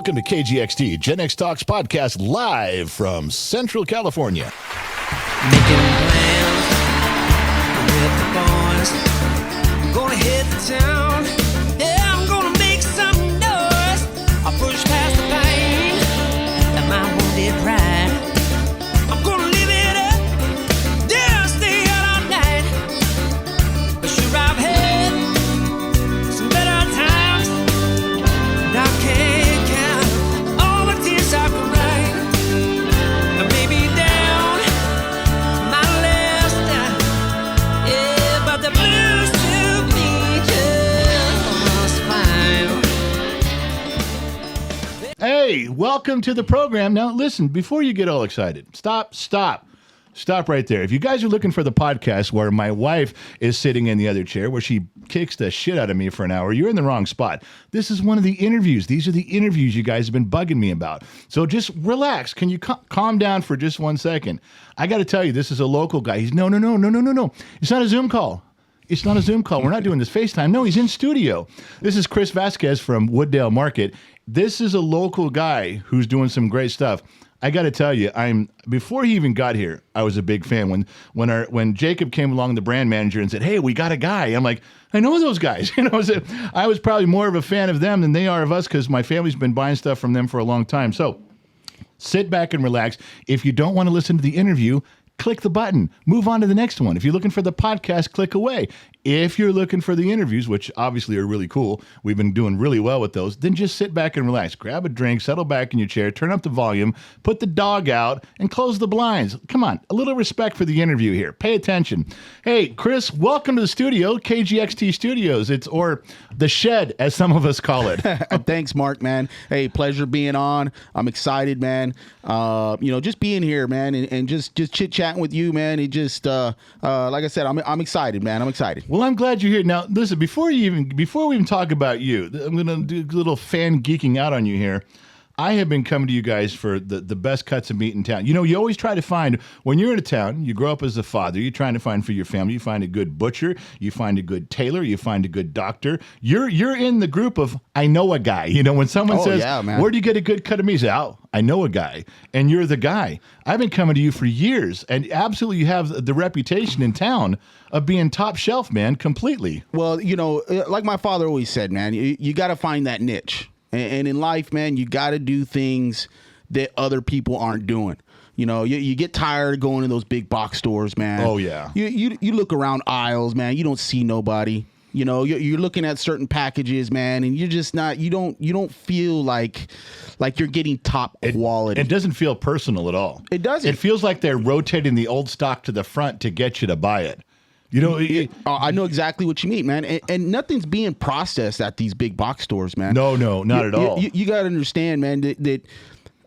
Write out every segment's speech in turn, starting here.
Welcome to KGXT, Gen X Talks podcast, live from Central California. Making plans with the boys. I'm gonna hit the town. Yeah, I'm gonna make some noise. I'll push past the pain and my wounded pride. I'm gonna live it up. Yeah, I'll stay out all night. But sure, I've had some better times. And I can't count all the tears I've cried. And maybe down my last time. Yeah, but the blues took me just fine. Hey, welcome to the program. Now, listen, before you get all excited, stop right there. If you guys are looking for the podcast where my wife is sitting in the other chair, where she kicks the shit out of me for an hour, you're in the wrong spot. This is one of the interviews. These are the interviews you guys have been bugging me about. So just relax. Can you calm down for just 1 second? I got to tell you, this is a local guy. He's no. It's not a Zoom call. It's not a Zoom call. We're not doing this FaceTime. No, he's in studio. This is Chris Vasquez from Wooddale Market. This is a local guy who's doing some great stuff. I got to tell you, before he even got here, I was a big fan. When Jacob came along, the brand manager, and said, "Hey, we got a guy," I'm like, I know those guys. I was probably more of a fan of them than they are of us because my family's been buying stuff from them for a long time. So sit back and relax. If you don't want to listen to the interview, click the button. Move on to the next one. If you're looking for the podcast, click away. If you're looking for the interviews, which obviously are really cool, we've been doing really well with those, then just sit back and relax. Grab a drink, settle back in your chair, turn up the volume, put the dog out, and close the blinds. Come on, a little respect for the interview here. Pay attention. Hey, Chris, welcome to the studio, KGXT Studios. Or the shed, as some of us call it. Thanks, Mark, man. Hey, pleasure being on. I'm excited, man. Just being here, man, and just chit-chatting with you, man. It just, like I said, I'm excited, man. I'm excited. Well, I'm glad you're here. Now, listen, before we even talk about you, I'm going to do a little fan geeking out on you here. I have been coming to you guys for the best cuts of meat in town. You always try to find, when you're in a town, you grow up as a father, you're trying to find for your family, you find a good butcher, you find a good tailor, you find a good doctor. You're in the group of, I know a guy. When someone says, yeah, man, where do you get a good cut of meat? You say, oh, I know a guy. And you're the guy. I've been coming to you for years, and absolutely you have the reputation in town of being top shelf, man, completely. Well, like my father always said, man, you got to find that niche. And in life, man, you got to do things that other people aren't doing. You get tired of going to those big box stores, man. Oh, yeah. You look around aisles, man. You don't see nobody. You're looking at certain packages, man, and you're just not. You don't feel like you're getting top quality. It doesn't feel personal at all. It doesn't. It feels like they're rotating the old stock to the front to get you to buy it. I know exactly what you mean, man. And nothing's being processed at these big box stores, man. No, not at all. You got to understand, man, that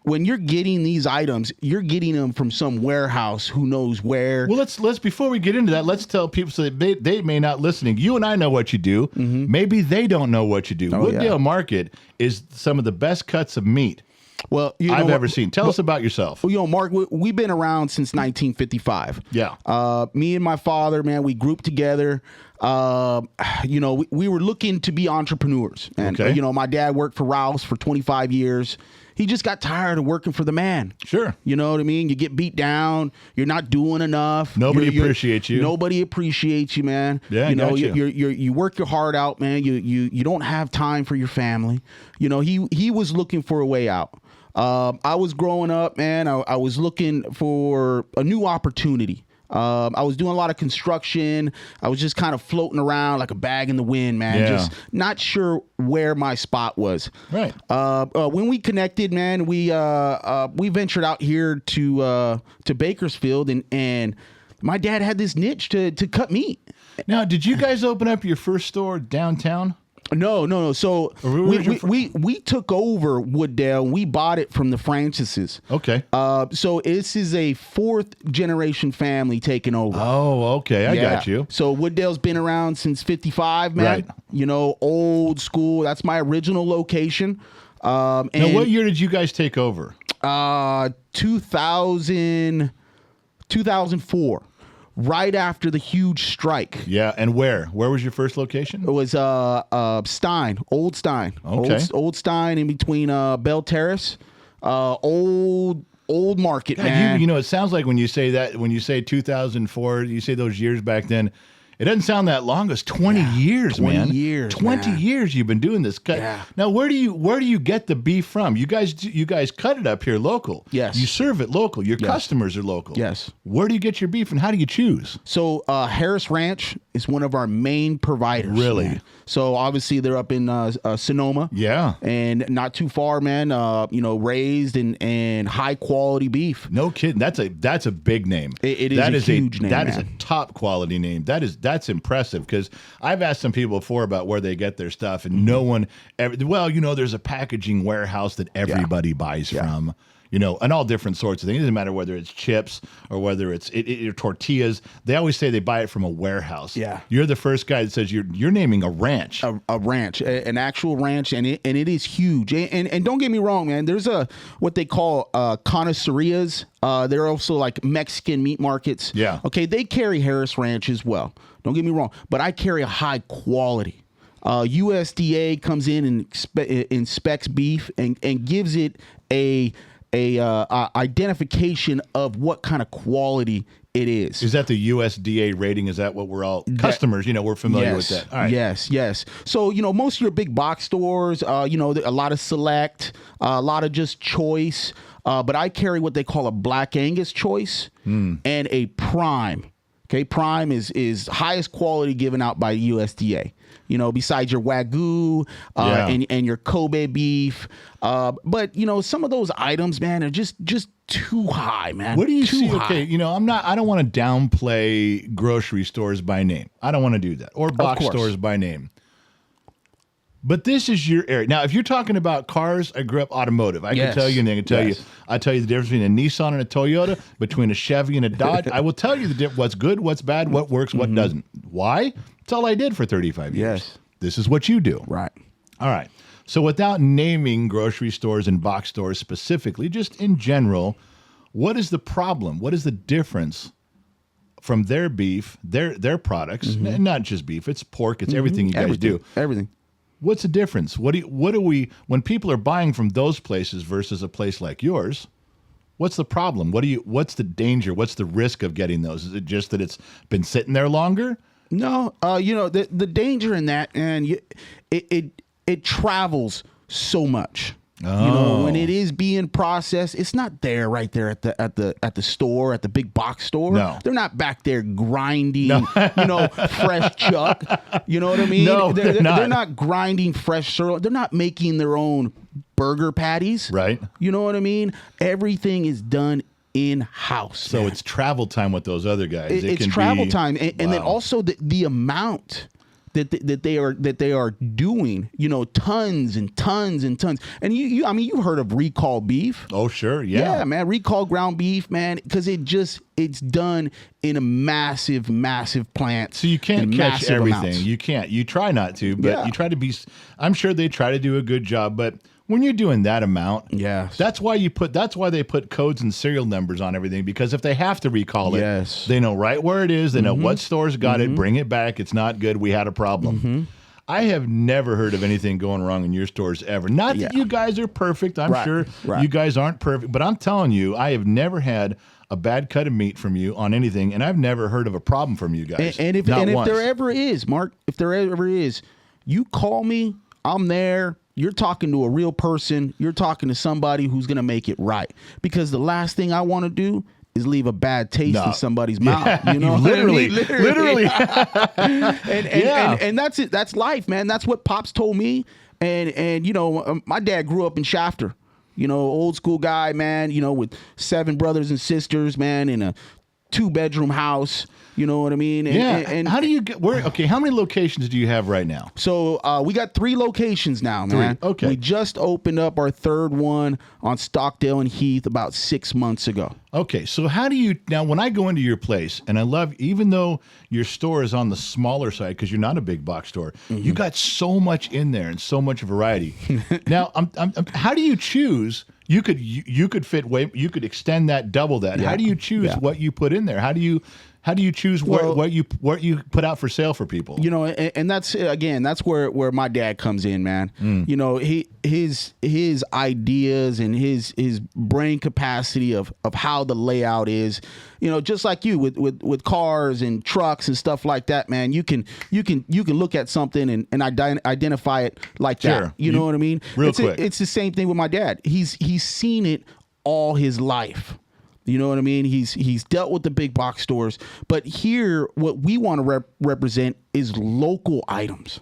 when you're getting these items, you're getting them from some warehouse who knows where. Well, let's before we get into that, let's tell people so that they may not listening. You and I know what you do. Mm-hmm. Maybe they don't know what you do. Wooddale Market is some of the best cuts of meat I've ever seen. Tell us about yourself. Well, Mark, we've been around since 1955. Yeah. Me and my father, man, we grouped together. We were looking to be entrepreneurs. And, okay. My dad worked for Ralph's for 25 years. He just got tired of working for the man. Sure. You know what I mean? You get beat down. You're not doing enough. Nobody appreciates you. Nobody appreciates you, man. Yeah, you work your heart out, man. You don't have time for your family. He was looking for a way out. I was growing up, man. I was looking for a new opportunity. I was doing a lot of construction. I was just kind of floating around like a bag in the wind, man. Yeah. Just not sure where my spot was. Right. When we connected, man, we ventured out here to Bakersfield, and my dad had this niche to cut meat. Now, did you guys open up your first store downtown? No. So we took over Wooddale. We bought it from the Francises. Okay. So this is a fourth generation family taking over. Oh, okay. I got you. So Wooddale's been around since 55, man. Right. Old school. That's my original location. Now, what year did you guys take over? 2004. right after the huge strike. Yeah, and where? Where was your first location? It was Stein, Old Stein. Okay. Old Stein in between Bell Terrace. Old market, God, man. you know, it sounds like when you say that, when you say 2004, you say those years back then, it doesn't sound that long. It's 20 years, 20 man. years, 20 man. years you've been doing this. Yeah. Now, where do you get the beef from? You guys cut it up here local. Yes. You serve it local. Your customers are local. Yes. Where do you get your beef, and how do you choose? So Harris Ranch is one of our main providers. Really? Man. So obviously they're up in Sonoma. Yeah. And not too far, man. Raised and high quality beef. No kidding. That's a big name. It is a huge name, That is a man. top quality name. That's impressive, because I've asked some people before about where they get their stuff, and no one ever. Well, there's a packaging warehouse that everybody buys from. And all different sorts of things. It doesn't matter whether it's chips or whether it's tortillas. They always say they buy it from a warehouse. Yeah. You're the first guy that says you're naming a ranch. A ranch, an actual ranch, and it is huge. And don't get me wrong, man. There's what they call connoisserias. They're also like Mexican meat markets. Yeah. Okay, they carry Harris Ranch as well. Don't get me wrong, but I carry a high quality. USDA comes in and inspects beef and gives it a identification of what kind of quality it is. Is that the USDA rating? Is that what we're all customers? We're familiar with that. All right. Yes. So most of your big box stores, a lot of Select, a lot of just Choice, but I carry what they call a Black Angus Choice and a Prime. Okay, Prime is highest quality given out by USDA. Besides your Wagyu and your Kobe beef, but some of those items, man, are just too high, man. What do you Too see? high. Okay, I don't want to downplay grocery stores by name. I don't want to do that, or box course. stores by name. But this is your area. Now, if you're talking about cars, I grew up automotive. I can tell you, and I can tell you, I tell you the difference between a Nissan and a Toyota, between a Chevy and a Dodge. I will tell you what's good, what's bad, what works, what doesn't. Why? That's all I did for 35 years. Yes. This is what you do. Right. All right. So without naming grocery stores and box stores specifically, just in general, what is the problem? What is the difference from their beef, their products, and not just beef, it's pork, it's everything you guys do. Everything. What's the difference? What do we when people are buying from those places versus a place like yours? What's the problem? What's the danger? What's the risk of getting those? Is it just that it's been sitting there longer? No, the danger in that, and it travels so much. When it is being processed, it's not there right there at the store, at the big box store. No. They're not back there grinding, fresh chuck. You know what I mean? No, they're not. They're not grinding fresh sirloin. They're not making their own burger patties. Right. You know what I mean? Everything is done in-house. So it's travel time with those other guys. It's travel time, and then also the amount that they are doing, tons and tons and tons. And you heard of recall beef? Oh, sure, yeah, man, recall ground beef, man, because it's done in a massive plant. So you can't in catch massive everything. amounts. You can't. You try not to, but Yeah. you try to be. I'm sure they try to do a good job, but when you're doing that amount, Yes. that's why they put codes and serial numbers on everything, because if they have to recall it, Yes. they know right where it is. They know what stores got it. Bring it back. It's not good. We had a problem. I have never heard of anything going wrong in your stores ever. Not that you guys are perfect. I'm Right, sure right. you guys aren't perfect, but I'm telling you, I have never had a bad cut of meat from you on anything, and I've never heard of a problem from you guys. And if Not once. there ever is, Mark, if there ever is, you call me. I'm there. You're talking to a real person. You're talking to somebody who's going to make it right. Because the last thing I want to do is leave a bad taste in somebody's mouth. You know, literally. And that's it. That's life, man. That's what Pops told me. And my dad grew up in Shafter. Old school guy, man. With 7 brothers and sisters, man, in a 2-bedroom house. You know what I mean? And how do you get where? Okay, how many locations do you have right now? So we got 3 locations now, man. Okay. We just opened up our 3rd one on Stockdale and Heath about 6 months ago. Okay, so how do you now? When I go into your place, and I love, even though your store is on the smaller side because you're not a big box store, you got so much in there and so much variety. Now, how do you choose? You could fit way. You could extend that, double that. Yeah. How do you choose Yeah. what you put in there? How do you? How do you choose Well- what you put out for sale for people? You know, and that's again, that's where my dad comes in, man. You know, his ideas and his brain capacity of how the layout is. You know, just like you with cars and trucks and stuff like that, man. You can look at something and identify it like Sure. that. You know what I mean? Real quick. It's the same thing with my dad. He's seen it all his life. You know what I mean? He's dealt with the big box stores, but here what we want to represent is local items.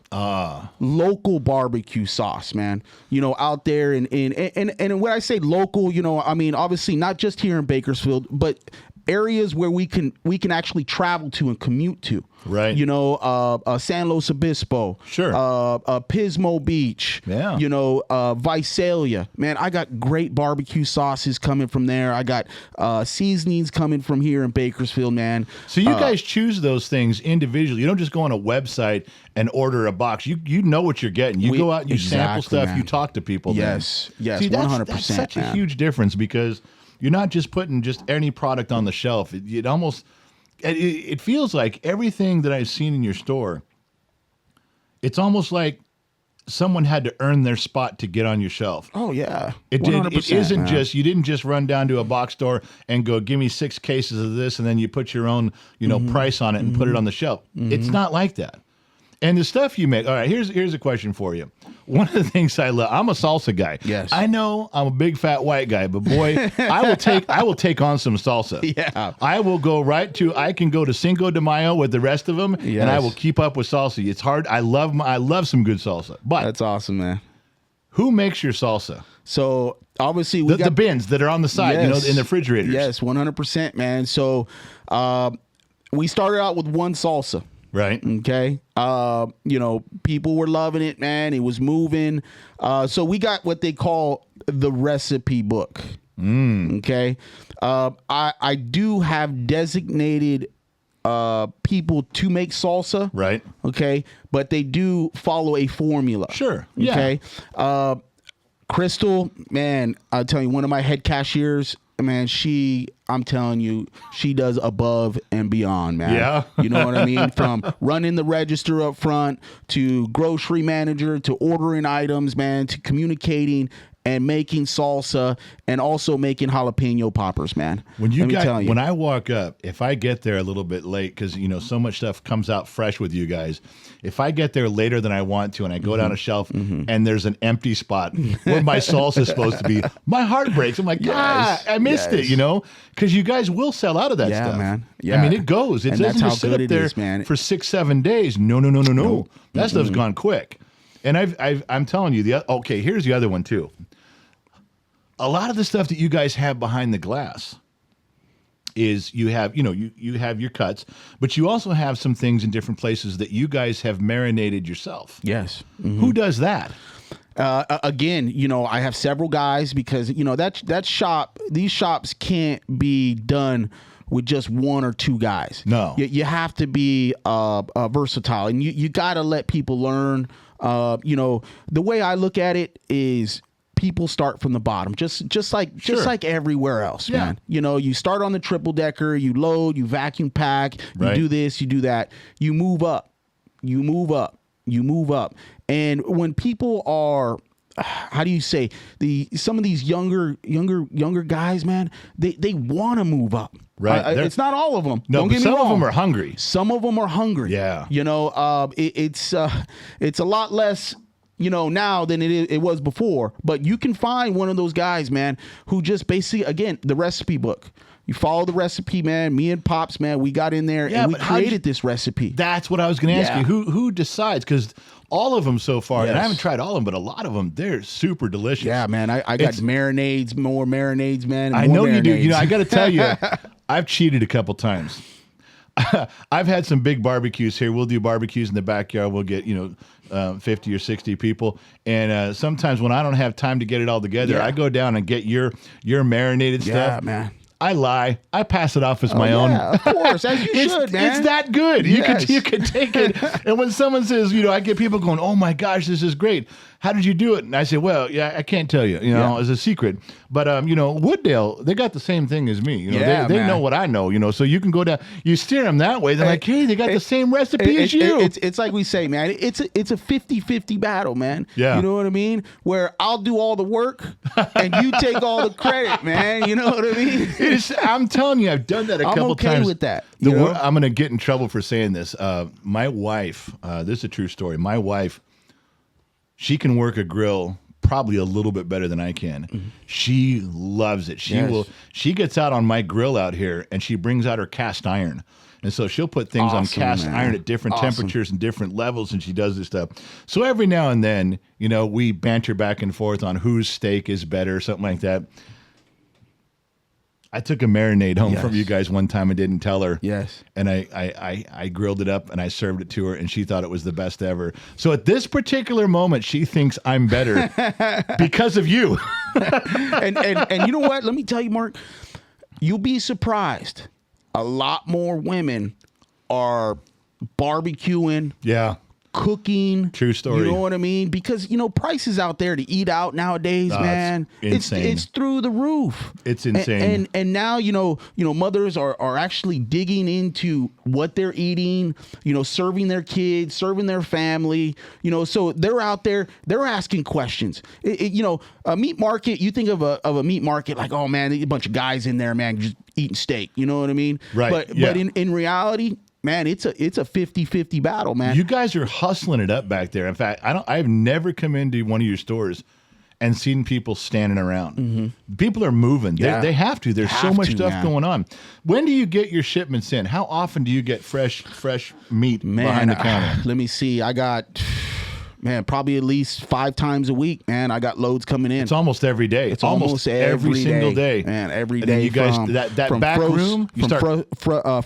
Local barbecue sauce, man. You know, out there and when I say local, you know, I mean obviously not just here in Bakersfield, but areas where we can actually travel to and commute to. Right. You know, San Luis Obispo. Sure. Pismo Beach. Yeah. You know, Visalia. Man, I got great barbecue sauces coming from there. I got seasonings coming from here in Bakersfield, man. So you guys choose those things individually. You don't just go on a website and order a box. You know what you're getting. You go out and you sample Exactly, stuff. man. You talk to people. Yes, then. yes, See, that's 100%, such a man. huge difference because you're not just putting just any product on the shelf. It almost it feels like everything that I've seen in your store. It's almost like someone had to earn their spot to get on your shelf. Oh yeah. It did. It 100%, isn't man. just you didn't just run down to a box store and go, give me 6 cases of this, and then you put your own, price on it and put it on the shelf. It's not like that. And the stuff you make. All right, here's a question for you. One of the things I love, I'm a salsa guy. Yes. I know I'm a big fat white guy, but boy, I will take on some salsa. Yeah. I can go to Cinco de Mayo with the rest of them, and I Yes. will keep up with salsa. It's hard. I love some good salsa. But That's awesome, man. who makes your salsa? So obviously we The bins that are on the side, Yes. in the refrigerators. Yes, 100%, man. So we started out with one salsa. Right. Okay. You know, people were loving it, man. It was moving. So we got what they call the recipe book. Okay. I do have designated people to make salsa. Right. Okay. But they do follow a formula. Sure. Yeah. Okay. Crystal, man, I'll tell you, one of my head cashiers, man, I'm telling you, she does above and beyond, man. Yeah. You know what I mean? From running the register up front to grocery manager to ordering items, man, to communicating and making salsa and also making jalapeno poppers, man. When you Let me guys, tell you. when I walk up, if I get there a little bit late, because so much stuff comes out fresh with you guys. If I get there later than I want to, and I go down a shelf and there's an empty spot where my salsa is supposed to be, my heart breaks. I'm like, I missed it, because you guys will sell out of that Yeah, stuff, man. I Yeah. mean, it goes. It And that's doesn't how just sit good up it there is, man. for 6-7 days. No. That stuff's gone quick. And I'm telling you, here's the other one too. A lot of the stuff that you guys have behind the glass is you have your cuts, but you also have some things in different places that you guys have marinated yourself. Yes. Who does that? Again, I have several guys because these shops can't be done with just one or two guys. No. You have to be versatile, and you got to let people learn. The way I look at it is people start from the bottom, just like everywhere else, Yeah. man. You start on the triple decker, you load, you vacuum pack, you Right. do this, you do that, you move up. And when people are, how do you say, some of these younger guys, man, they want to move up. Right. It's not all of them. No, Don't but get me some of wrong. them are hungry. Some of them are hungry. Yeah. It's a lot less, now than it was before. But you can find one of those guys, man, who just basically, again, the recipe book. You follow the recipe, man. Me and Pops, man, we got in there and we but how'd created this recipe. That's what I was going to ask Yeah. you. Who decides? Because all of them so far, and I Yes. haven't tried all of them, but a lot of them, they're super delicious. Yeah, man. I got marinades, more marinades, man. I more know you do. marinades. I got to tell you, I've cheated a couple times. I've had some big barbecues here. We'll do barbecues in the backyard. We'll get 50 or 60 people, and sometimes when I don't have time to get it all together, Yeah. I go down and get your marinated Yeah, stuff. man. I lie. I pass it off as my own. Yeah, of course, as you should, man. It's that good. Yes. You can take it. And when someone says, I get people going, "Oh my gosh, this is great. How did you do it?" And I say, "Well, yeah, I can't tell you. As a secret. But Wooddale, they got the same thing as me. Yeah, they man. know what I know. So you can go down. You steer them that way. They're like, hey, they got the same recipe as you. It's like we say, man. It's a 50-50 battle, man. Yeah. You know what I mean? Where I'll do all the work and you take all the credit, man. You know what I mean? I'm telling you, I've done that a I'm couple okay times. with that. I'm going to get in trouble for saying this. My wife, this is a true story. My wife, she can work a grill probably a little bit better than I can. Mm-hmm. She loves it. She gets out on my grill out here and she brings out her cast iron. And so she'll put things on cast iron at different temperatures and different levels, and she does this stuff. So every now and then, we banter back and forth on whose steak is better, something like that. I took a marinade home from you guys one time and didn't tell her. Yes. And I grilled it up and I served it to her, and she thought it was the best ever. So at this particular moment, she thinks I'm better because of you. and you know what? Let me tell you, Mark, you'll be surprised. A lot more women are barbecuing. Yeah. Cooking. True story. You know what I mean? Because, prices out there to eat out nowadays, man. It's insane. It's through the roof. It's insane. And now, mothers are actually digging into what they're eating, serving their kids, serving their family, so they're out there, they're asking questions. A meat market, you think of a meat market like, oh man, a bunch of guys in there, man, just eating steak. You know what I mean? Right. But in reality, man, it's a 50-50 battle, man. You guys are hustling it up back there. In fact, I've never come into one of your stores and seen people standing around. Mm-hmm. People are moving. Yeah. They have to. There's so much stuff man. going on. When do you get your shipments in? How often do you get fresh meat behind the counter? Let me see. I got, probably at least 5 times a week, man. I got loads coming in. It's almost every day. It's almost every single day. Man, every and day. Then you guys, that from back room, you start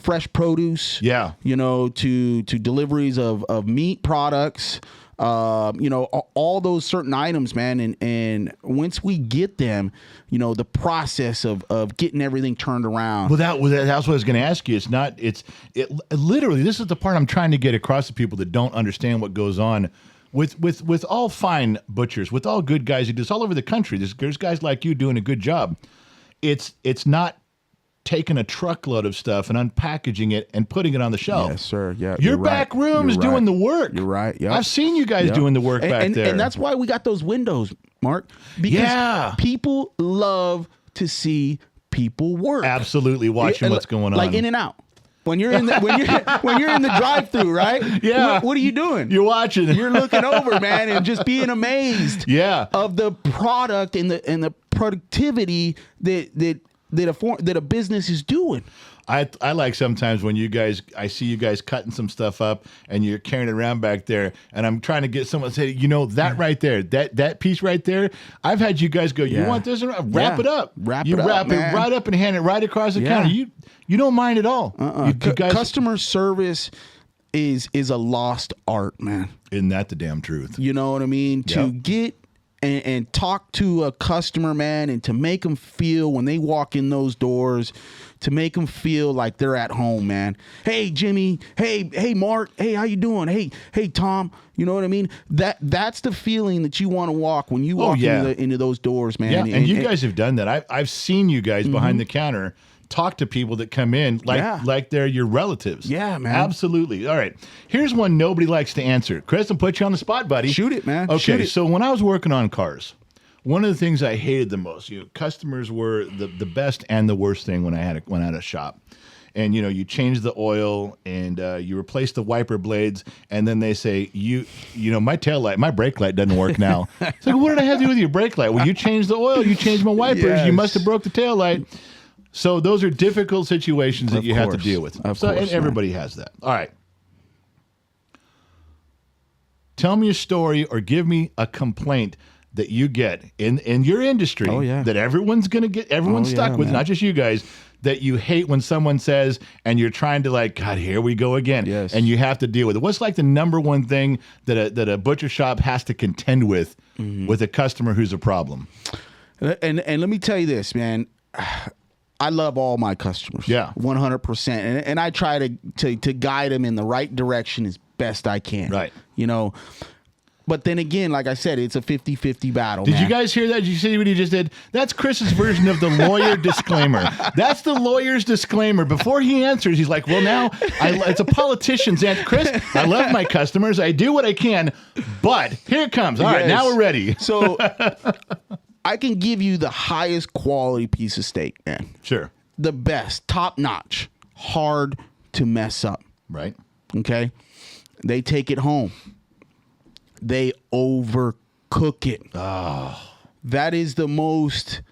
fresh produce. Yeah. To deliveries of meat products. All those certain items, man, and once we get them, the process of getting everything turned around. Well, that's what I was going to ask you. It literally, this is the part I'm trying to get across to people that don't understand what goes on with all fine butchers, with all good guys who do this all over the country. There's guys like you doing a good job. It's not taking a truckload of stuff and unpackaging it and putting it on the shelf. Yes, sir. Yeah, your back room is doing the work. You're right. Yeah, I've seen you guys doing the work back there, and that's why we got those windows, Mark. Because people love to see people work. Absolutely, watching what's going on, like In-N-Out. When you're in the when you're in the drive-through, right? Yeah. What are you doing? You're watching. You're looking over, man, and just being amazed. Yeah. Of the product and the productivity that a business is doing. I like sometimes when I see you guys cutting some stuff up and you're carrying it around back there, and I'm trying to get someone to say, that right there, that piece right there, I've had you guys go, you want this? Wrap it up. Wrap it right up and hand it right across the counter. You don't mind at all. You guys, customer service is a lost art, man. Isn't that the damn truth? You know what I mean? Yep. To get and talk to a customer, man, and to make them feel when they walk in those doors, to make them feel like they're at home, man. Hey, Jimmy. Hey, Mark. Hey, how you doing? Hey, Tom. You know what I mean? That's the feeling that you want to walk when you walk into those doors, man. Yeah, and you guys have done that. I've seen you guys behind the counter talk to people that come in like they're your relatives. Yeah, man. Absolutely. All right. Here's one nobody likes to answer. Chris, I'll put you on the spot, buddy. Shoot it, man. Okay, Shoot it. So when I was working on cars, one of the things I hated the most, customers were the best and the worst thing when I had a shop. And you change the oil and you replace the wiper blades, and then they say my brake light doesn't work now. It's like, what did I have to do with your brake light? Well, you changed the oil, you changed my wipers, Yes. you must have broke the tail light. So those are difficult situations that you have to deal with. Of course, and everybody has that. All right. Tell me a story or give me a complaint that you get in your industry that everyone's going to get, everyone's stuck with, man. not just you guys, that you hate when someone says, and you're trying to like, God, here we go again. Yes. And you have to deal with it. What's like the number one thing that a butcher shop has to contend with with a customer who's a problem? And let me tell you this, man. I love all my customers. Yeah. 100%. And I try to guide them in the right direction as best I can. Right. You know, but then again, like I said, it's a 50-50 battle. Did man. you guys hear that? Did you see what he just did? That's Chris's version of the lawyer disclaimer. That's the lawyer's disclaimer. Before he answers, he's like, well, now it's a politician's answer. Chris, I love my customers. I do what I can, but here it comes. All right, Yes. now we're ready. So I can give you the highest quality piece of steak, man. Sure. The best, top notch, hard to mess up. Right. Okay. They take it home. They overcook it. Oh. That is the most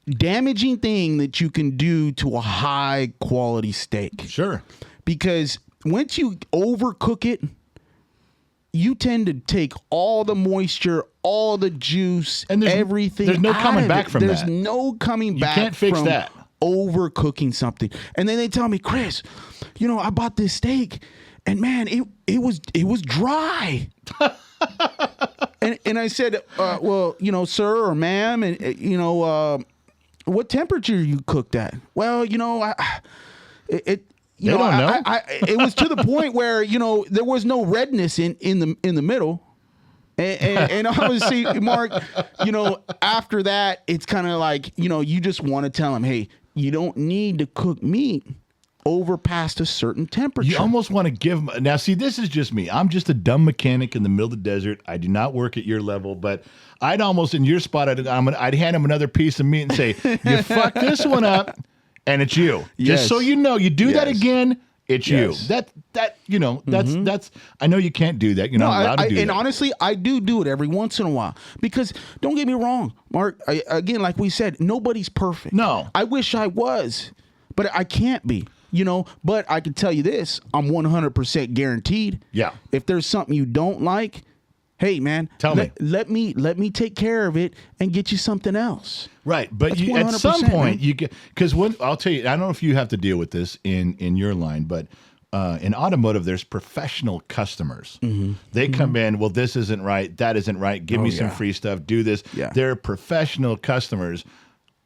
damaging thing that you can do to a high quality steak. Sure. Because once you overcook it, you tend to take all the moisture, all the juice, And everything. there's no out coming of back it. from There's that. no coming back. can't fix from that. Overcooking something. And then they tell me, Chris, you know, I bought this steak, and man, it was dry. and I said, well, you know, sir or ma'am, and you know, what temperature you cooked at? Well, you know, it They don't know. it was to the point where, you know, there was no redness in the middle. And obviously, Mark, you know, after that, it's kind of like, you know, you just want to tell him, hey, you don't need to cook meat over past a certain temperature. You almost want to give them. Now, see, this is just me. I'm just a dumb mechanic in the middle of the desert. I do not work at your level, but I'd almost, in your spot, I'd hand him another piece of meat and say, you fuck this one up, and it's you. Yes. Just so you know, you do that Yes. again, it's Yes. you. That you know, that's. I know you can't do that. You're not allowed to do that. And honestly, I do it every once in a while because don't get me wrong, Mark. Again, like we said, nobody's perfect. No. I wish I was, but I can't be. You know, but I can tell you this: I'm 100% guaranteed. Yeah. If there's something you don't like, hey man, Tell me. Let me take care of it and get you something else. Right, but That's you, at some 100%, point man. you get, because when I'll tell you, I don't know if you have to deal with this in your line, but in automotive, there's professional customers. They come in, well, this isn't right, that isn't right. Give me some yeah. free stuff. Do this. Yeah. They're professional customers.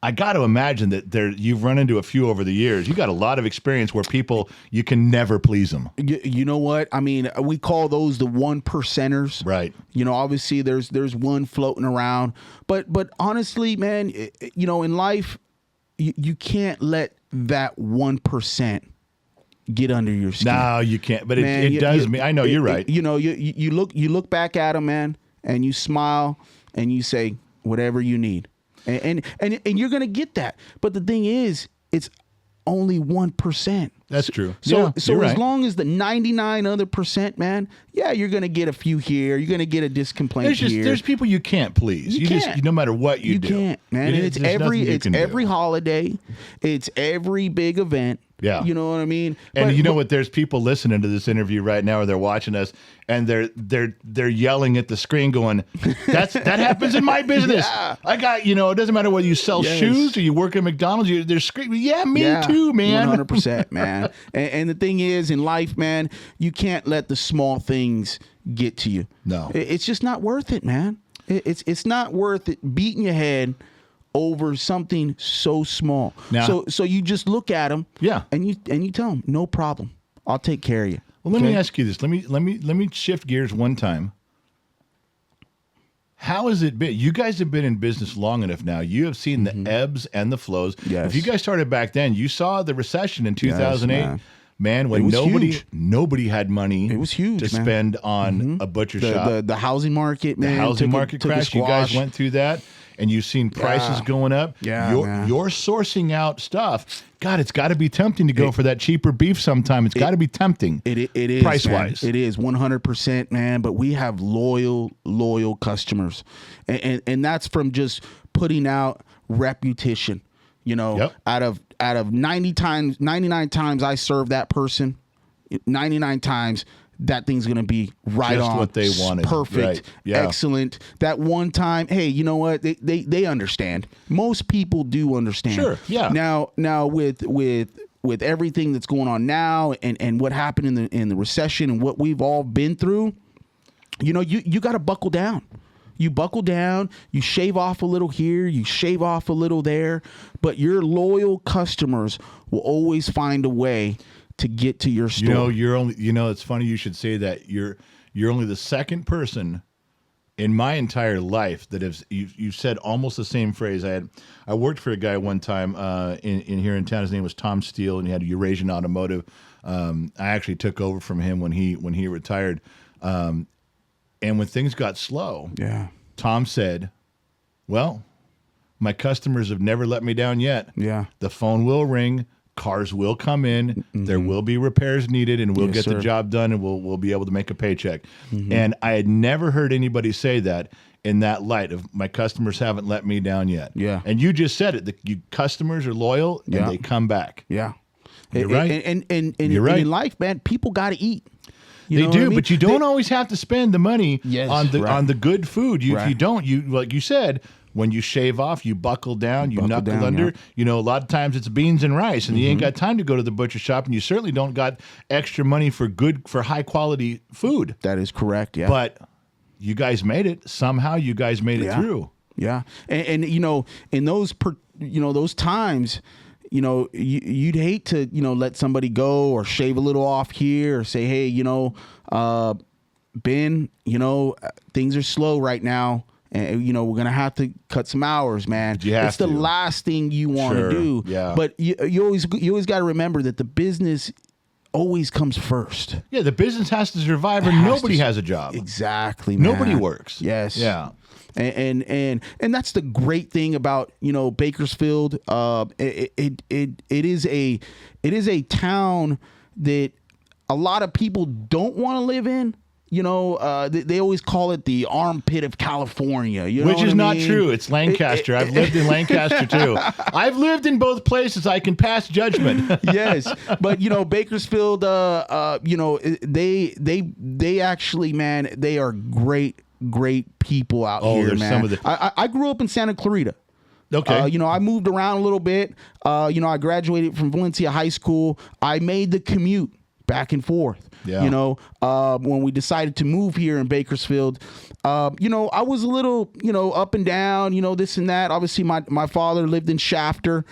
I got to imagine that you've run into a few over the years. You got a lot of experience where people you can never please them. You know what? I mean, we call those the 1%ers. Right. You know, obviously there's one floating around, but honestly, man, you know, in life, you can't let that 1% get under your skin. No, you can't. But Man, it does me. I know you're right. You know, you look back at them, man, and you smile and you say whatever you need, and you're gonna get that. But the thing is, it's only 1%. That's true. So Yeah, so you're as right. long as the 99 other percent, man, yeah, you're gonna get a few here. You're gonna get a discomplaint here. There's people you can't please. You just can't. no matter what you do. You can't, man. It And is- it's there's nothing you it's can do. every holiday. It's every big event. Yeah. You know what I mean? And But- you know what? There's people listening to this interview right now, or they're watching us, and they're yelling at the screen, going, that happens in my business. Yeah. I got, it doesn't matter whether you sell Yes. shoes or you work at McDonald's. They're screaming, yeah, me too, man. 100%, man. And the thing is, in life, man, you can't let the small things get to you. No. It's just not worth it, man. It's not worth it beating your head over something so small. Now- so you just look at them, Yeah. and you tell them, no problem, I'll take care of you. Well, let me Okay? ask you this. Let me shift gears one time. How has it been? You guys have been in business long enough now. You have seen the ebbs and the flows. Yes. If you guys started back then, you saw the recession in 2008. Man, when It was huge. nobody had money It was huge, to man. spend on a butcher shop. The housing market, man. The housing took a- market took a crash. You guys squash. went through that, and you've seen prices Yeah. going up. Yeah, man. you're sourcing out stuff. God, it's got to be tempting to go for that cheaper beef sometime. It's got to be tempting. It is price man. wise. It is 100%, man. But we have loyal customers, and that's from just putting out repetition. Yep. Out of 99 times I serve that person, 99 times that thing's gonna be right Just on what they wanted. perfect, Right. Yeah. excellent. That one time, hey, you know what? They understand. Most people do understand. Sure, yeah. Now with everything that's going on now and what happened in the recession and what we've all been through, you got to buckle down. You buckle down, you shave off a little here, you shave off a little there, but your loyal customers will always find a way to get to your store. It's funny you should say that. You're only the second person in my entire life that you said almost the same phrase. I worked for a guy one time in here in town. His name was Tom Steele, and he had Eurasian Automotive. I actually took over from him when he retired. And when things got slow, Tom said, "Well, my customers have never let me down yet. Yeah. The phone will ring, cars will come in, there will be repairs needed, and we'll get the job done, and we'll be able to make a paycheck." And I had never heard anybody say that in that light of my customers haven't let me down yet. Yeah. And you just said it. You customers are loyal and they come back. Yeah. You're right. And You're right. in life, man, people got to eat. You They know do, what I mean? but you don't always have to spend the money Yes, on the good food. If you Right. don't, like you said, when you shave off, you buckle down, you Buckle knuckle down, under. yeah. You know, a lot of times it's beans and rice, and you ain't got time to go to the butcher shop, and you certainly don't got extra money for high quality food. That is correct. Yeah. But you guys made it. Somehow you guys made it through. Yeah, and in those those times, you'd hate to let somebody go or shave a little off here or say, hey, Ben, things are slow right now, and we're gonna have to cut some hours, man. It's the last thing you want to do. Yeah. But you always got to remember that the business always comes first. Yeah, the business has to survive, or nobody has a job. Exactly, man. Nobody works. Yes. Yeah. And that's the great thing about Bakersfield. It is a town that a lot of people don't want to live in. They always call it the armpit of California. Which is not true. It's Lancaster. I've lived in Lancaster too. I've lived in both places. I can pass judgment. Yes, but Bakersfield. They actually, man, they are great people out here, there's man. some of the- I grew up in Santa Clarita. Okay. I moved around a little bit. I graduated from Valencia High School. I made the commute back and forth. Yeah. When we decided to move here in Bakersfield, I was a little, up and down, this and that. Obviously, my father lived in Shafter,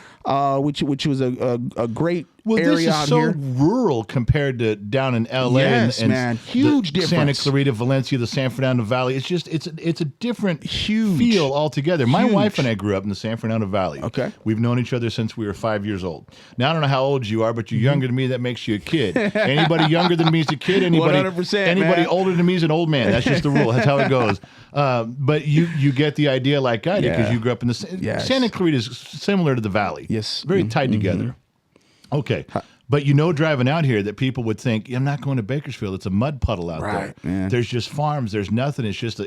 which was a great area this is out so here. rural compared to down in LA. Yes, and man. Huge the difference. Santa Clarita, Valencia, the San Fernando Valley. It's just it's a different Huge. feel altogether. My Huge. wife and I grew up in the San Fernando Valley. Okay. We've known each other since we were 5 years old. Now I don't know how old you are, but you're younger than me. That makes you a kid. Anybody younger than me is a kid. Anybody 100%, anybody man. older than me is an old man. That's just the rule. That's how it goes. But you get the idea, like I did, because Yeah. you grew up in the Yes. Santa Clarita is similar to the Valley. Yes. Very tied together. Okay. But driving out here that people would think, I'm not going to Bakersfield. It's a mud puddle out Right, there. man. There's just farms. There's nothing. It's just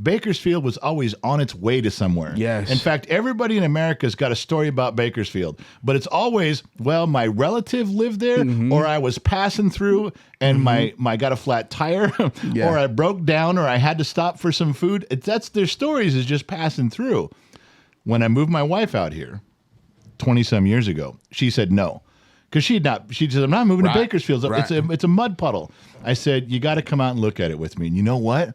Bakersfield was always on its way to somewhere. Yes. In fact, everybody in America's got a story about Bakersfield, but it's always, well, my relative lived there, or I was passing through and my got a flat tire, Yeah. or I broke down, or I had to stop for some food. That's their stories is just passing through. When I moved my wife out here 20-some years ago, she said no. Because she said, I'm not moving Right. to Bakersfield. Right. It's a mud puddle. I said, you got to come out and look at it with me. And you know what?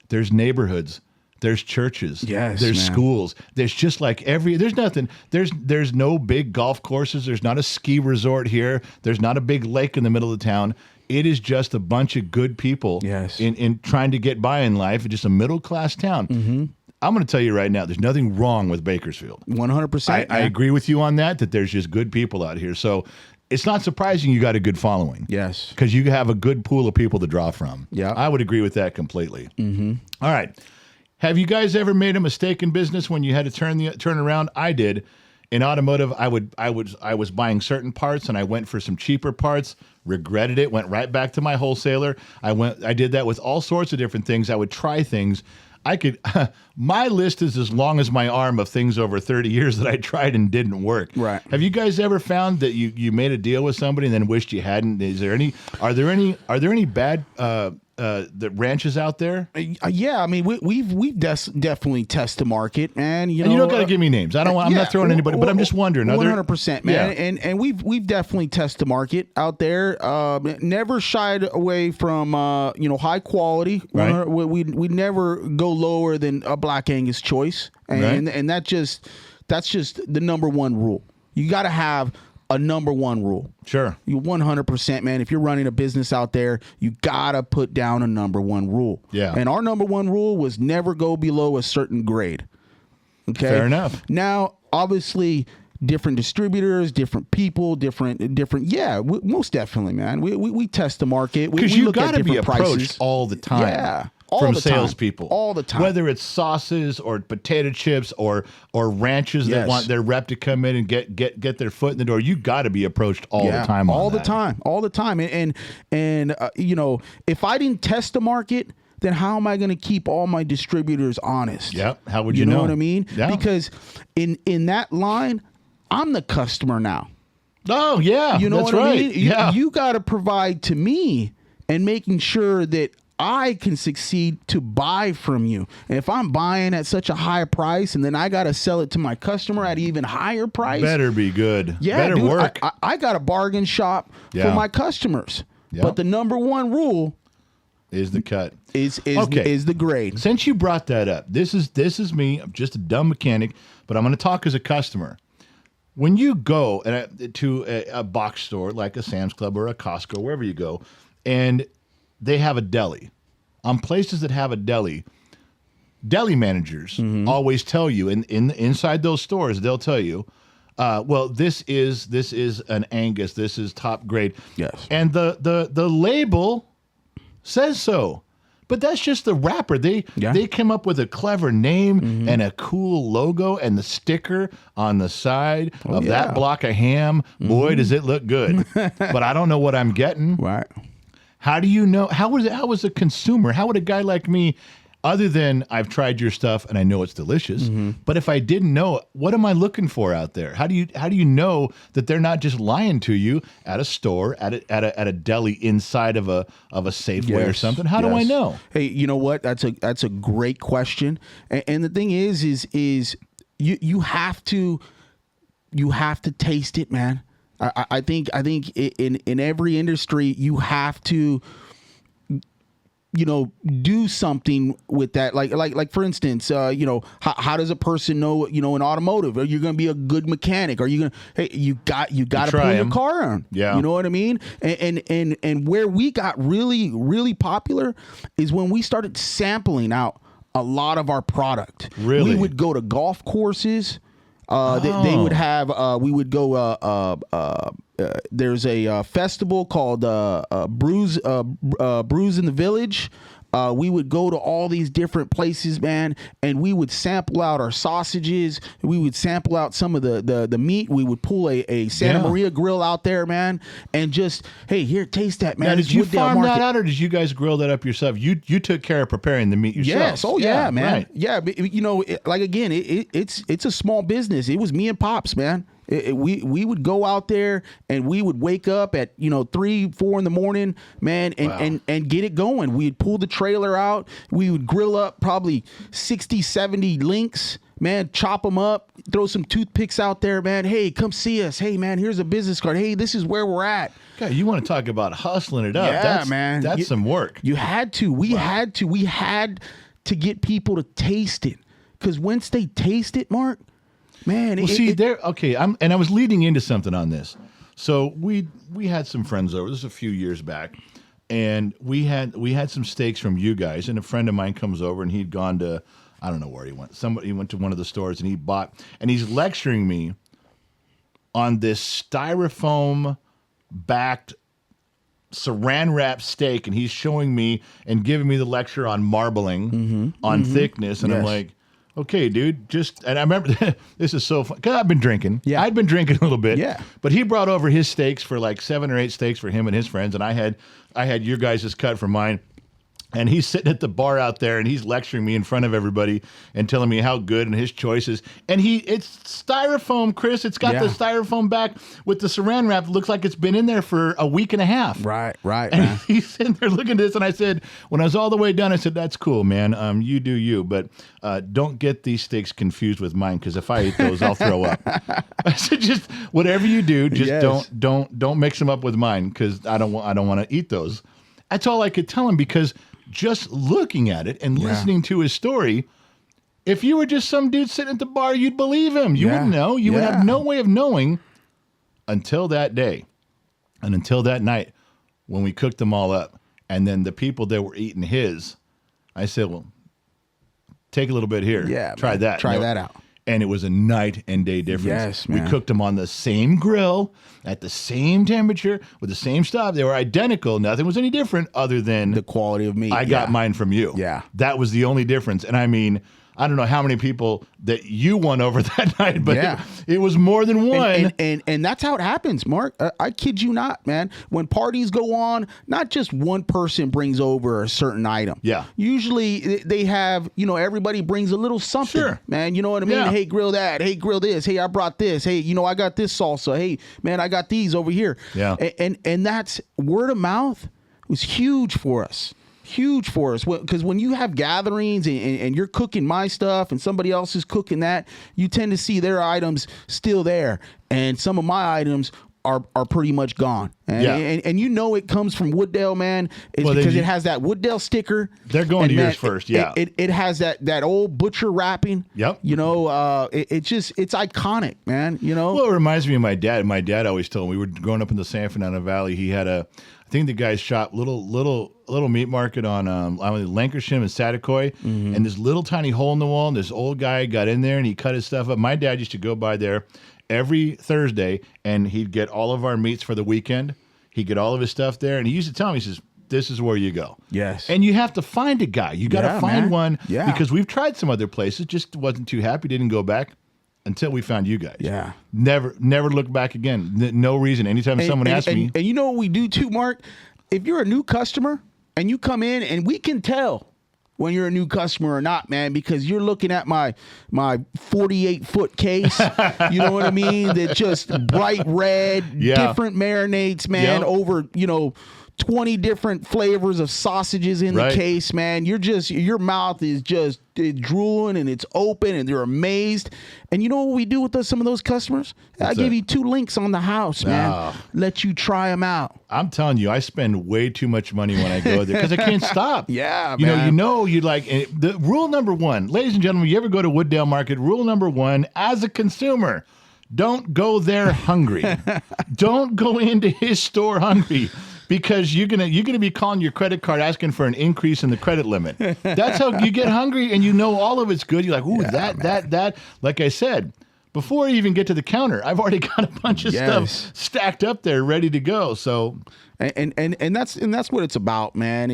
There's neighborhoods. There's churches. Yes, There's man. schools. There's just like there's nothing. There's no big golf courses. There's not a ski resort here. There's not a big lake in the middle of town. It is just a bunch of good people Yes. in trying to get by in life. It's just a middle-class town. I'm going to tell you right now, there's nothing wrong with Bakersfield. 100%. I agree with you on that there's just good people out here. So it's not surprising you got a good following. Yes. Because you have a good pool of people to draw from. Yeah. I would agree with that completely. Mm-hmm. All right. Have you guys ever made a mistake in business when you had to turn around? I did. In automotive, I was buying certain parts and I went for some cheaper parts, regretted it, went right back to my wholesaler. I did that with all sorts of different things. I would try things. My list is as long as my arm of things over 30 years that I tried and didn't work. Right. Have you guys ever found that you made a deal with somebody and then wished you hadn't? Are there any bad the ranches out there? Yeah, I mean, we've definitely test the market, and you know, And you don't got to give me names. I don't. I'm not throwing anybody, but I'm just wondering. 100%, man. Yeah. And we've definitely tested the market out there. Never shied away from high quality. Right. We never go lower than a Black Angus choice, and that's just the number one rule. You got to have a number one rule. Sure. You 100%, man. If you're running a business out there, you gotta put down a number one rule. Yeah. And our number one rule was never go below a certain grade. Okay. Fair enough. Now, obviously, different distributors, different people, different. Yeah, most definitely, man. We test the market. Because we you look at got to be different approached prices. all the time. Yeah. All From the time. salespeople, All the time. whether it's sauces or potato chips or ranches that Yes. want their rep to come in and get their foot in the door, you got to be approached all the time. all on the that. time, all the time. And if I didn't test the market, then how am I going to keep all my distributors honest? Yep. How would you know know? what I mean? Yeah. Because in that line, I'm the customer now. Oh yeah, You know that's what right. I mean? You got to provide to me and making sure that I can succeed to buy from you. And if I'm buying at such a high price and then I got to sell it to my customer at even higher price, better be good. yeah, better dude, work. I got a bargain shop Yeah. for my customers. Yeah. But the number one rule is the cut. is Okay. the grade. Since you brought that up, this is me. I'm just a dumb mechanic, but I'm going to talk as a customer. When you go to a box store like a Sam's Club or a Costco, wherever you go, and they have a deli. On places that have a deli managers always tell you inside those stores, they'll tell you, well, this is an Angus, this is top grade. Yes. And the label says so. But that's just the wrapper. They came up with a clever name and a cool logo and the sticker on the side of that block of ham. Boy, does it look good. But I don't know what I'm getting. Right. How do you know? How was a consumer? How would a guy like me, other than I've tried your stuff and I know it's delicious, but if I didn't know, what am I looking for out there? How do you know that they're not just lying to you at a store, at a deli inside of a Safeway or something? How do I know? Hey, you know what? That's a great question. And the thing is you have to taste it, man. I think in every industry you have to do something with that. Like for instance, how does a person know, in automotive, are you going to be a good mechanic? Are you going to, hey, you got to pull your car on. Yeah. You know what I mean? And where we got really, really popular is when we started sampling out a lot of our product. Really? We would go to golf courses. They would have, we would go, there's a festival called Brews in the Village. We would go to all these different places, man, and we would sample out our sausages. We would sample out some of the meat. We would pull a Santa Maria grill out there, man, and just, hey, here, taste that, man. Now, did you Wooddale farm Market. that out, or did you guys grill that up yourself? You took care of preparing the meat yourself. Yes. Oh yeah, man. Right. Yeah. But, like again, it's a small business. It was me and Pops, man. We would go out there and we would wake up at 3-4 in the morning, man, and get it going. We'd pull the trailer out. We would grill up probably 60-70 links, man, chop them up, throw some toothpicks out there, man. Hey, come see us. Hey, man, here's a business card. Hey, this is where we're at. God, you want to talk about hustling it up? Yeah, man. That's some work. You had to. We had to get people to taste it, because once they taste it, Mark. Man, Well, okay. I was leading into something on this. So we had some friends over. This was a few years back, and we had some steaks from you guys. And a friend of mine comes over, and he'd gone to, I don't know where he went. He went to one of the stores, and he bought, and he's lecturing me on this styrofoam backed saran wrap steak, and he's showing me and giving me the lecture on marbling, on thickness, and I'm Yes. like, okay, dude, and I remember, this is so fun, because I've been drinking. Yeah. I'd been drinking a little bit. Yeah. But he brought over his steaks for like 7 or 8 steaks for him and his friends, and I had your guys' cut for mine. And he's sitting at the bar out there and he's lecturing me in front of everybody and telling me how good and his choices. And it's styrofoam, Chris. It's got Yeah. the styrofoam back with the saran wrap. It looks like it's been in there for a week and a half. Right, And man. he's sitting there looking at this, and I said, when I was all the way done, I said, "That's cool, man. You do you, but don't get these steaks confused with mine, because if I eat those, I'll throw up." I said, "Just whatever you do, just Yes. don't mix them up with mine, because I don't want to eat those." That's all I could tell him, because just looking at it and listening to his story, if you were just some dude sitting at the bar, you'd believe him. You wouldn't know. You would have no way of knowing until that day and until that night when we cooked them all up. And then the people that were eating his, I said, "Well, take a little bit here. Yeah, try man. that. Try that out." And it was a night and day difference. Yes, we man. cooked them on the same grill at the same temperature with the same stuff. They were identical. Nothing was any different other than The quality of meat. I got mine from you. Yeah. That was the only difference. And I mean, I don't know how many people that you won over that night, but Yeah. it was more than one. And that's how it happens, Mark. I kid you not, man. When parties go on, not just one person brings over a certain item. Yeah. Usually they have, everybody brings a little something, Sure. man. You know what I mean? Yeah. Hey, grill that. Hey, grill this. Hey, I brought this. Hey, I got this salsa. Hey, man, I got these over here. Yeah. And that's word of mouth was huge for us. Huge for us, because when you have gatherings and you're cooking my stuff and somebody else is cooking that, you tend to see their items still there, and some of my items are pretty much gone. And, Yeah. and it comes from Wooddale, man. It's Well, because they- it has that Wooddale sticker. They're going And to yours man, first, yeah. It has that old butcher wrapping. Yep. It's iconic, man. Well, it reminds me of my dad. My dad always told me, we were growing up in the San Fernando Valley. He had I think the guy's shop, little meat market on Lancashire and Satakoy, and this little tiny hole in the wall. And this old guy got in there and he cut his stuff up. My dad used to go by there every Thursday, and he'd get all of our meats for the weekend. He'd get all of his stuff there, and he used to tell me, he says, "This is where you go." Yes. And you have to find a guy. You got to Yeah, find man. one, Yeah. because we've tried some other places, just wasn't too happy, didn't go back until we found you guys. Yeah. Never looked back again. No reason. Anytime someone asks me, and you know what we do too, Mark? If you're a new customer and you come in, and we can tell when you're a new customer or not, man, because you're looking at my 48-foot case, you know what I mean? That just bright red, Yeah. different marinades, man, Yep. over 20 different flavors of sausages in Right. the case, man. Your mouth is just drooling, and it's open, and they're amazed. And you know what we do with some of those customers? I give that? you 2 links on the house, man. Ah. Let you try them out. I'm telling you, I spend way too much money when I go there because I can't stop. Yeah, you man. know, you like the rule number one, ladies and gentlemen. You ever go to Wooddale Market? Rule number one, as a consumer, don't go there hungry. Don't go into his store hungry, because you're gonna be calling your credit card asking for an increase in the credit limit. That's how you get hungry, and all of it's good. You're like, ooh, that. Like I said, before I even get to the counter, I've already got a bunch of Yes. stuff stacked up there, ready to go. So And that's what it's about, man.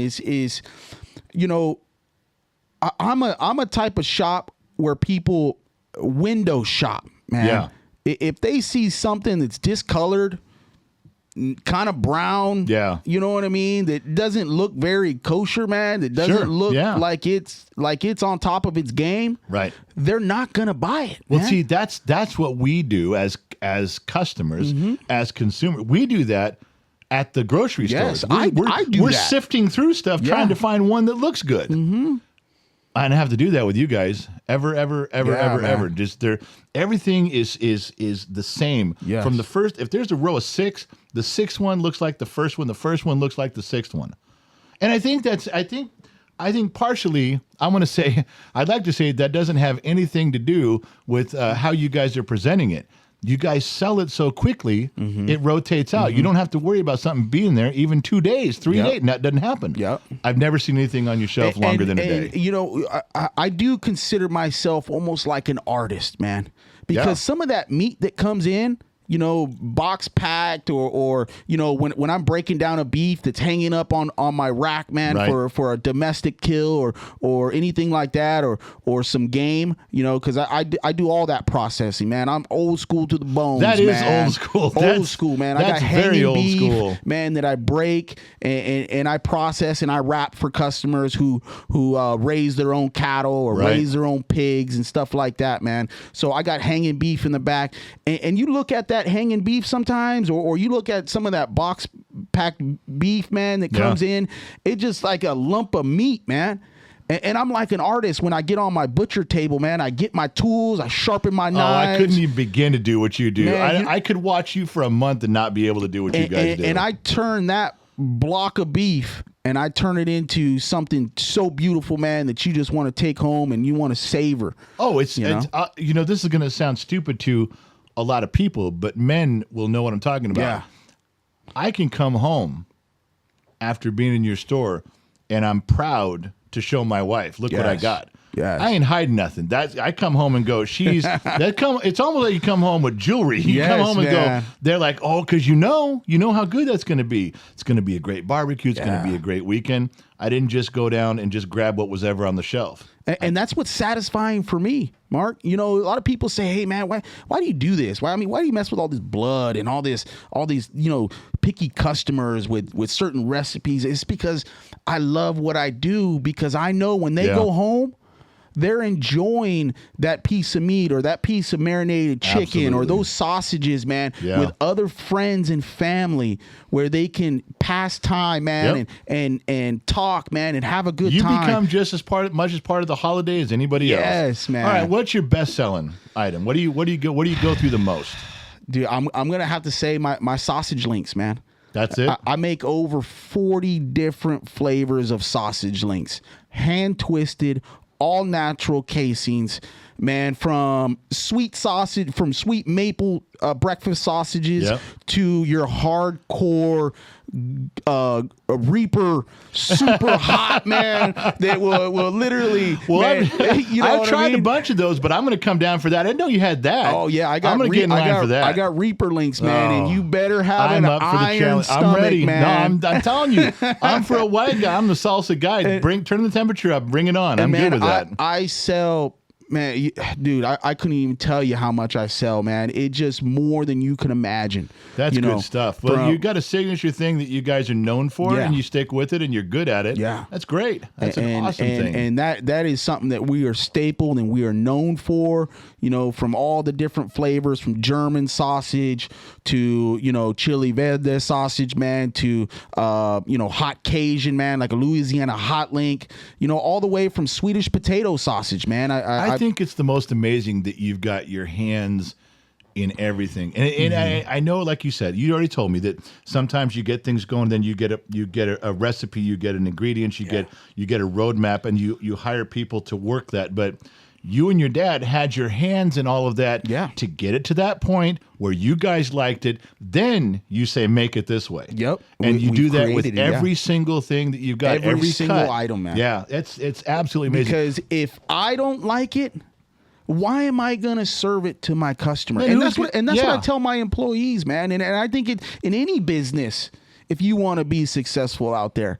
I'm a type of shop where people window shop, man. Yeah. If they see something that's discolored, kind of brown, Yeah. you know what I mean, that doesn't look very kosher, man, that doesn't Sure, look yeah. like it's on top of its game, Right. they're not gonna buy it. Well, man. see, that's what we do as customers, as consumers. We do that at the grocery Yes, stores. I do We're that. sifting through stuff, Yeah. trying to find one that looks good. Mm-hmm. I don't have to do that with you guys ever. man. Just everything is the same Yes. from the first. If there's a row of 6, the 6th one looks like the first one. The first one looks like the 6th one. And I think partially, I want to say, I'd like to say that doesn't have anything to do with how you guys are presenting it. You guys sell it so quickly, it rotates out. You don't have to worry about something being there even 2 days, 3 Yep. days, and that doesn't happen. Yep. I've never seen anything on your shelf longer than a day. I do consider myself almost like an artist, man, because Yeah. some of that meat that comes in box packed or when I'm breaking down a beef that's hanging up on my rack, man, Right. for a domestic kill or anything like that or some game, because I do all that processing, man. I'm old school to the bones. That is man. old school. Old school, man. I that's got very hanging old beef, school. man, that I break and I process and I wrap for customers who raise their own cattle or Right. raise their own pigs and stuff like that, man. So I got hanging beef in the back, and you look at that hanging beef sometimes, or you look at some of that box packed beef, man, that comes in. It's just like a lump of meat, man. And I'm like an artist when I get on my butcher table, man. I get my tools, I sharpen my Oh, knives. I couldn't even begin to do what you do. Man, I could watch you for a month and not be able to do what you guys do. And I turn that block of beef and I turn it into something so beautiful, man, that you just want to take home and you want to savor. Oh, you know? This is going to sound stupid to a lot of people, but men will know what I'm talking about. Yeah. I can come home after being in your store and I'm proud to show my wife, look what I Yes. got. Yes. I ain't hiding nothing. I come home and go, it's almost like you come home with jewelry. You come Yes, home and man. go, they're like, oh, because you know how good that's going to be. It's going to be a great barbecue. It's going to be a great weekend. I didn't just go down and just grab what was ever on the shelf. And that's what's satisfying for me, Mark. A lot of people say, "Hey, man, why do you do this? Why do you mess with all this blood and all these picky customers with certain recipes?" It's because I love what I do, because I know when they go home, they're enjoying that piece of meat or that piece of marinated chicken or those sausages, man, with other friends and family, where they can pass time, man, and talk, man, and have a good time. You become just as much as part of the holiday as anybody else. Yes, man. All right, what's your best selling item? What do you go through the most? Dude, I'm gonna have to say my sausage links, man. That's it. I make over 40 different flavors of sausage links, hand twisted, all natural casings, man, from sweet maple breakfast sausages to your hardcore Reaper super hot, man, that will literally. Well, man, I've tried a bunch of those, but I'm going to come down for that. I didn't know you had that. Oh yeah, I'm going to get in line for that. I got Reaper links, man, and you better have I'm an up for the iron challenge. stomach, I'm ready. man. No, I'm telling you, I'm for a white guy. I'm the salsa guy. Turn the temperature up. Bring it on. I'm man, good with that. I sell. Man, dude, I couldn't even tell you how much I sell, man. It's just more than you can imagine. That's good stuff. Well, you got a signature thing that you guys are known for, and you stick with it, and you're good at it. Yeah. That's great. That's an awesome thing. And that is something that we are stapled and we are known for, from all the different flavors, from German sausage to, chili verde sausage, man, to, hot Cajun, man, like a Louisiana hot link, all the way from Swedish potato sausage, man. I think it's the most amazing that you've got your hands in everything, and I know, like you said, you already told me that sometimes you get things going, then you get a recipe, you get an ingredient, you get a roadmap, and you hire people to work that. But you and your dad had your hands in all of that to get it to that point where you guys liked it. Then you say, make it this way. Yep. And you do that with created it, every single thing that you've got, every single cut. item, man. Yeah, it's absolutely amazing. Because if I don't like it, why am I going to serve it to my customer? Man, And that's what I tell my employees, man. And I think in any business, if you want to be successful out there,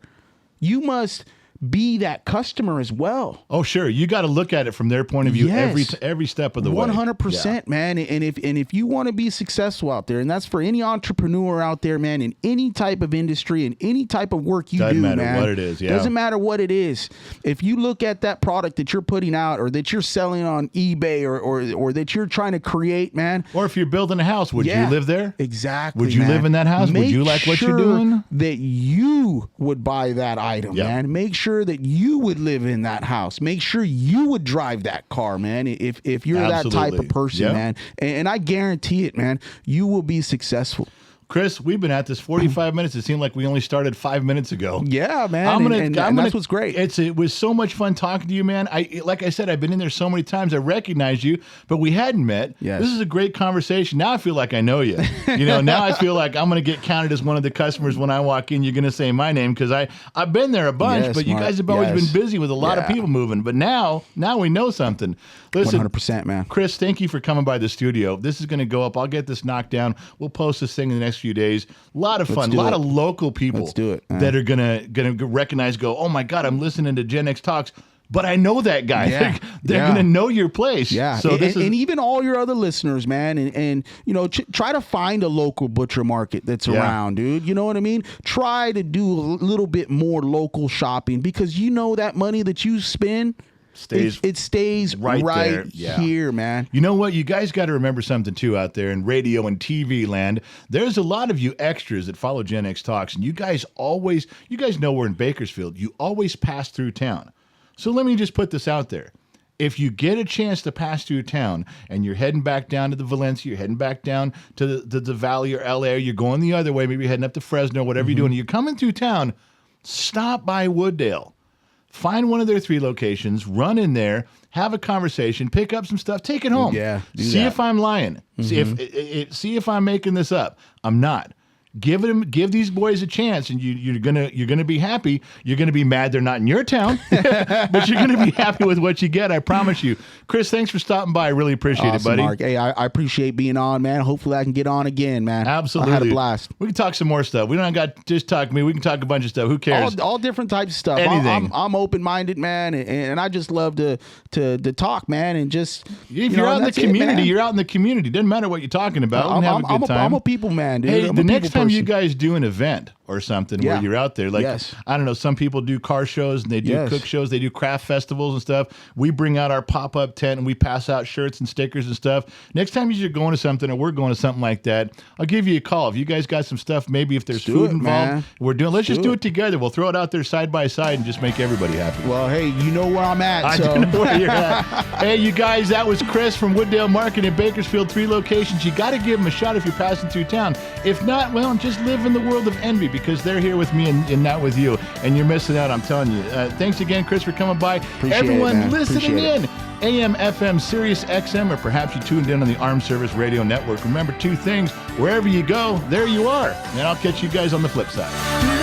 you must be that customer as well. Oh, sure. You got to look at it from their point of view Yes. every step of the way. 100%, man. And if you want to be successful out there, and that's for any entrepreneur out there, man, in any type of industry and any type of work you Doesn't do, matter man. what it is, yeah. Doesn't matter what it is. If you look at that product that you're putting out or that you're selling on eBay or that you're trying to create, man. Or if you're building a house, would you live there? Exactly. Would you man. live in that house? Would Make you like what you're sure doing? That you would buy that item, man. Make sure that you would live in that house. Make sure you would drive that car, man. If you're that type of person, man. And I guarantee it, man, you will be successful. Chris, we've been at this 45 minutes. It seemed like we only started 5 minutes ago. Yeah, man. And that's what's great. It was so much fun talking to you, man. Like I said, I've been in there so many times. I recognize you, but we hadn't met. Yes. This is a great conversation. Now I feel like I know you. Now I feel like I'm going to get counted as one of the customers when I walk in. You're going to say my name because I've been there a bunch, Yes, but you Mark. guys have always Yes. been busy with a lot of people moving. But now we know something. Listen, 100%, man. Chris, thank you for coming by the studio. This is going to go up. I'll get this knocked down. We'll post this thing in the next few days. A lot of fun. A do lot it. of local people Let's do it, man. that are gonna recognize, go, oh my God, I'm listening to Gen X Talks, but I know that guy. Yeah. They're Yeah. gonna know your place. Yeah. So and even all your other listeners, man, and try to find a local butcher market that's around, dude. You know what I mean? Try to do a little bit more local shopping because that money that you spend it stays right there. here, man. You know what? You guys got to remember something too out there in radio and TV land. There's a lot of you extras that follow Gen X Talks, and you guys know we're in Bakersfield. You always pass through town. So let me just put this out there. If you get a chance to pass through town and you're heading back down to the Valencia, you're heading back down to the Valley or LA, or you're going the other way, maybe you're heading up to Fresno, whatever you're doing, you're coming through town, stop by Wooddale. Find one of their 3 locations, run in there, have a conversation, pick up some stuff, take it home. Yeah, do see that. if I'm lying. See if I'm making this up. I'm not. Give these boys a chance, and you're gonna be happy. You're gonna be mad they're not in your town, but you're gonna be happy with what you get. I promise you. Chris, thanks for stopping by. I really appreciate it, buddy. Mark. Hey, I appreciate being on, man. Hopefully I can get on again, man. Absolutely, I had a blast. We can talk some more stuff. We don't got to just talk me. We can talk a bunch of stuff. Who cares? All different types of stuff. Anything. I'm open minded, man, and I just love to talk, man, and just If you're out in the community, you're out in the community. Doesn't matter what you're talking about. We can have a good time. I'm a people man, dude. Hey, I'm the a next people time you person. guys do an event or something where Yeah. you're out there, like Yes. I don't know, some people do car shows and they do Yes. cook shows, they do craft festivals and stuff. We bring out our pop-up tent and we pass out shirts and stickers and stuff. Next time you're going to something or we're going to something like that, I'll give you a call. If you guys got some stuff, maybe if there's do food it, involved, man. let's just do do it. it together. We'll throw it out there side by side and just make everybody happy. Well, hey, you know where I'm at. I so. do know where you're at. Hey, you guys, that was Chris from Wooddale Market in Bakersfield, 3 locations. You got to give them a shot if you're passing through town. If not, well, just live in the world of envy because they're here with me and not with you. And you're missing out, I'm telling you. Thanks again, Chris, for coming by. Appreciate Everyone it, man. listening Appreciate in, AM, FM, Sirius XM, or perhaps you tuned in on the Armed Service Radio Network. Remember 2 things. Wherever you go, there you are. And I'll catch you guys on the flip side.